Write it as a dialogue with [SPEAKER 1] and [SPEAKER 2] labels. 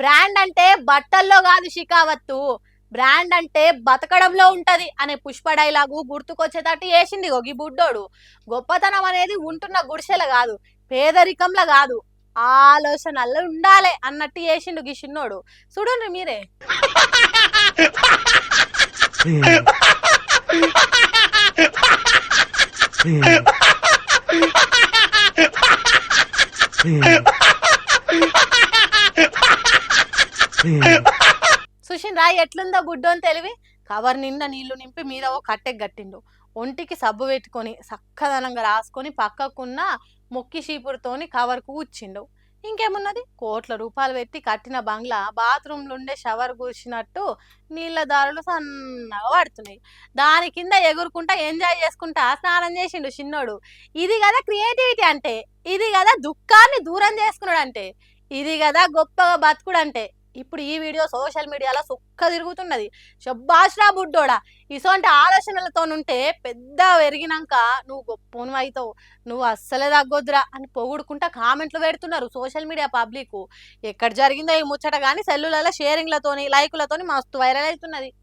[SPEAKER 1] Brand అంటే బట్టల్లో కాదు షికావత్తు, బ్రాండ్ అంటే బతకడంలో ఉంటది అనే పుష్ప డైలాగు గుర్తుకొచ్చేటట్టు చేసింది ఈ బుడ్డోడు. గొప్పతనం అనేది ఉంటున్న గుడిసెల కాదు, పేదరికంలో కాదు, ఆలోచనల్లో ఉండాలి అన్నట్టు చేసిండు గీ చిన్నోడు. చూడండి మీరే. సుషిన్ రాయ్ ఎట్లుందో బుడ్డోని తెలివి. కవర్ నిండా నీళ్లు నింపి మీద ఓ కట్టెకి గట్టిండు. ఒంటికి సబ్బు పెట్టుకొని చక్కదనంగా రాసుకొని పక్కకున్న మొక్కి చీపురుతోని కవర్కు కూర్చిండు. ఇంకేమున్నది, కోట్ల రూపాయలు పెట్టి కట్టిన బంగ్లా బాత్రూంలో ఉండే షవర్ కూర్చున్నట్టు నీళ్ళ దారులు సన్నగా పడుతున్నాయి. దాని కింద ఎగురుకుంటా ఎంజాయ్ చేసుకుంటా స్నానం చేసిండు చిన్నోడు. ఇది కదా క్రియేటివిటీ అంటే, ఇది కదా దుఃఖాన్ని దూరం చేసుకున్నాడు అంటే, ఇది కదా గొప్పగా బతుకుడు అంటే. ఇప్పుడు ఈ వీడియో సోషల్ మీడియాలో సుక్క తిరుగుతున్నది. శబ్బాష్రా బుడ్డోడా, ఇసోంటి ఆలోచనలతో ఉంటే పెద్ద పెరిగినాక నువ్వు గొప్పను అవుతావు, నువ్వు అస్సలే తగ్గొద్దురా అని పొగుడుకుంటా కామెంట్లు పెడుతున్నారు సోషల్ మీడియా పబ్లిక్. ఎక్కడ జరిగిందో ఈ ముచ్చట కానీ సెల్లులలో షేరింగ్లతోని లైకులతోని మస్తు వైరల్ అవుతున్నది.